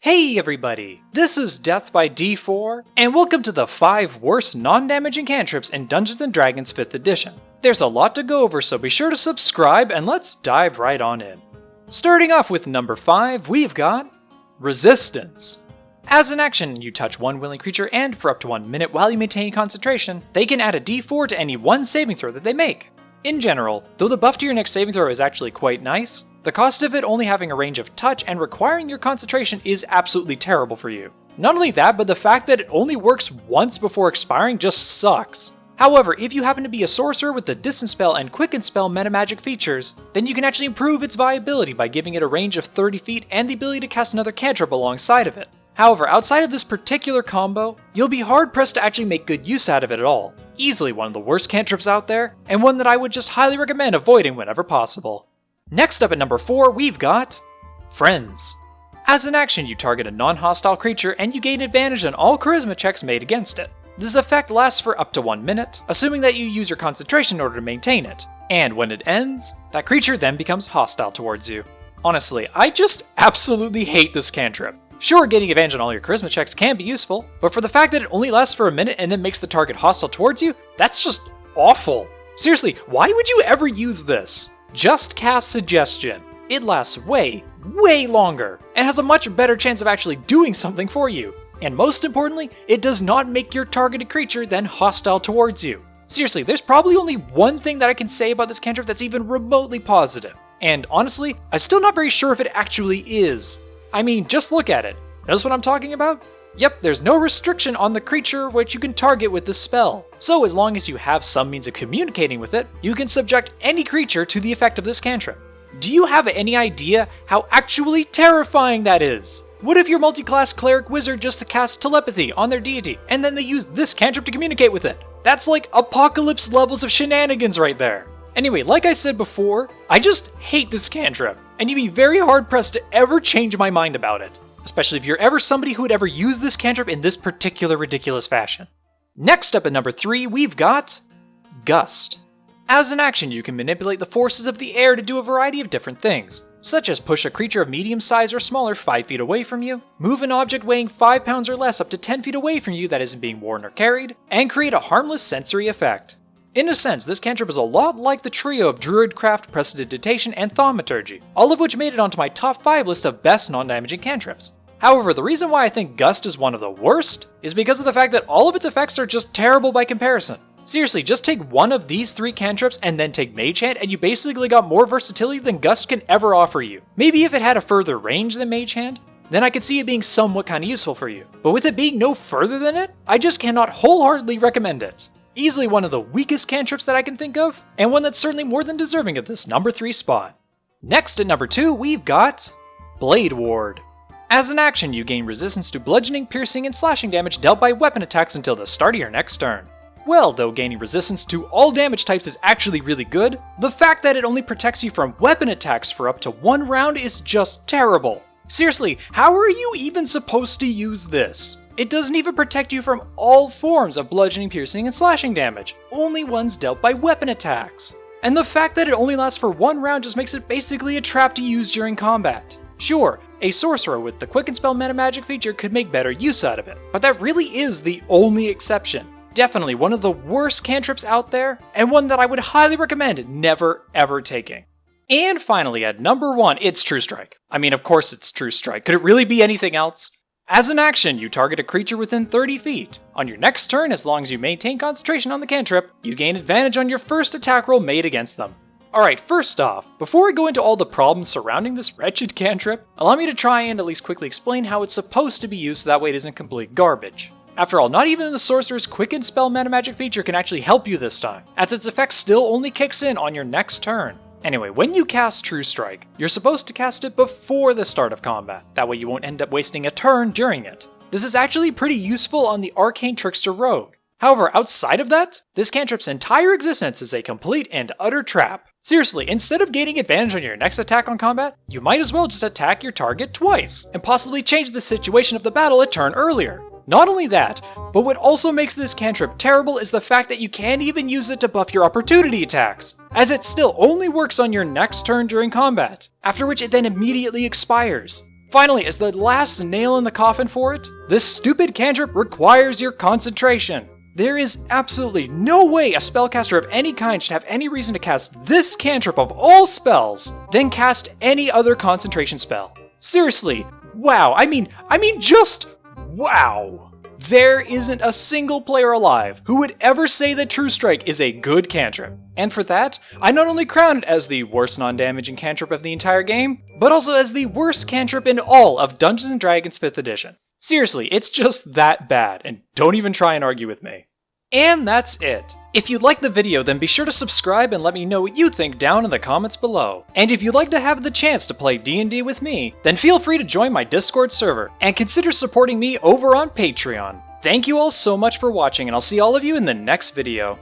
Hey everybody, this is Death by D4, and welcome to the 5 worst non-damaging cantrips in Dungeons & Dragons 5th edition. There's a lot to go over, so be sure to subscribe and let's dive right on in. Starting off with number 5, we've got Resistance. As an action, you touch one willing creature and for up to 1 minute while you maintain concentration, they can add a d4 to any one saving throw that they make. In general, though the buff to your next saving throw is actually quite nice, the cost of it only having a range of touch and requiring your concentration is absolutely terrible for you. Not only that, but the fact that it only works once before expiring just sucks. However, if you happen to be a sorcerer with the Distance Spell and Quicken Spell metamagic features, then you can actually improve its viability by giving it a range of 30 feet and the ability to cast another cantrip alongside of it. However, outside of this particular combo, you'll be hard pressed to actually make good use out of it at all. Easily one of the worst cantrips out there, and one that I would just highly recommend avoiding whenever possible. Next up at number 4, we've got Friends. As an action, you target a non-hostile creature and you gain advantage on all charisma checks made against it. This effect lasts for up to 1 minute, assuming that you use your concentration in order to maintain it. And when it ends, that creature then becomes hostile towards you. Honestly, I just absolutely hate this cantrip. Sure, getting advantage on all your charisma checks can be useful, but for the fact that it only lasts for a minute and then makes the target hostile towards you, that's just awful. Seriously, why would you ever use this? Just cast Suggestion. It lasts way longer, and has a much better chance of actually doing something for you. And most importantly, it does not make your targeted creature then hostile towards you. Seriously, there's probably only one thing that I can say about this cantrip that's even remotely positive. And honestly, I'm still not very sure if it actually is. I mean, just look at it. Notice what I'm talking about? Yep, there's no restriction on the creature which you can target with this spell. So as long as you have some means of communicating with it, you can subject any creature to the effect of this cantrip. Do you have any idea how actually terrifying that is? What if your multi-class cleric wizard just to cast telepathy on their deity, and then they use this cantrip to communicate with it? That's like apocalypse levels of shenanigans right there. Anyway, like I said before, I just hate this cantrip, and you'd be very hard-pressed to ever change my mind about it, especially if you're ever somebody who would ever use this cantrip in this particular ridiculous fashion. Next up at number 3, we've got Gust. As an action, you can manipulate the forces of the air to do a variety of different things, such as push a creature of medium size or smaller 5 feet away from you, move an object weighing 5 pounds or less up to 10 feet away from you that isn't being worn or carried, and create a harmless sensory effect. In a sense, this cantrip is a lot like the trio of Druidcraft, Prestidigitation, and Thaumaturgy, all of which made it onto my top 5 list of best non-damaging cantrips. However, the reason why I think Gust is one of the worst is because of the fact that all of its effects are just terrible by comparison. Seriously, just take one of these 3 cantrips and then take Mage Hand and you basically got more versatility than Gust can ever offer you. Maybe if it had a further range than Mage Hand, then I could see it being somewhat kind of useful for you. But with it being no further than it, I just cannot wholeheartedly recommend it. Easily one of the weakest cantrips that I can think of, and one that's certainly more than deserving of this number 3 spot. Next at number 2, we've got Blade Ward. As an action, you gain resistance to bludgeoning, piercing, and slashing damage dealt by weapon attacks until the start of your next turn. Well, though gaining resistance to all damage types is actually really good, the fact that it only protects you from weapon attacks for up to 1 round is just terrible. Seriously, how are you even supposed to use this? It doesn't even protect you from all forms of bludgeoning, piercing, and slashing damage, only ones dealt by weapon attacks. And the fact that it only lasts for 1 round just makes it basically a trap to use during combat. Sure, a sorcerer with the Quicken Spell metamagic feature could make better use out of it, but that really is the only exception. Definitely one of the worst cantrips out there, and one that I would highly recommend never ever taking. And finally, at number 1, it's True Strike. I mean, of course it's True Strike. Could it really be anything else? As an action, you target a creature within 30 feet. On your next turn, as long as you maintain concentration on the cantrip, you gain advantage on your first attack roll made against them. Alright, first off, before I go into all the problems surrounding this wretched cantrip, allow me to try and at least quickly explain how it's supposed to be used so that way it isn't complete garbage. After all, not even the Sorcerer's Quicken Spell metamagic feature can actually help you this time, as its effect still only kicks in on your next turn. Anyway, when you cast True Strike, you're supposed to cast it before the start of combat, that way you won't end up wasting a turn during it. This is actually pretty useful on the Arcane Trickster Rogue. However, outside of that, this cantrip's entire existence is a complete and utter trap. Seriously, instead of gaining advantage on your next attack on combat, you might as well just attack your target twice, and possibly change the situation of the battle a turn earlier. Not only that, but what also makes this cantrip terrible is the fact that you can't even use it to buff your opportunity attacks, as it still only works on your next turn during combat, after which it then immediately expires. Finally, as the last nail in the coffin for it, this stupid cantrip requires your concentration. There is absolutely no way a spellcaster of any kind should have any reason to cast this cantrip of all spells, then cast any other concentration spell. Seriously, wow, I mean just wow. There isn't a single player alive who would ever say that True Strike is a good cantrip. And for that, I not only crown it as the worst non-damaging cantrip of the entire game, but also as the worst cantrip in all of Dungeons & Dragons 5th edition. Seriously, it's just that bad, and don't even try and argue with me. And that's it. If you liked the video, then be sure to subscribe and let me know what you think down in the comments below. And if you'd like to have the chance to play D&D with me, then feel free to join my Discord server, and consider supporting me over on Patreon. Thank you all so much for watching, and I'll see all of you in the next video.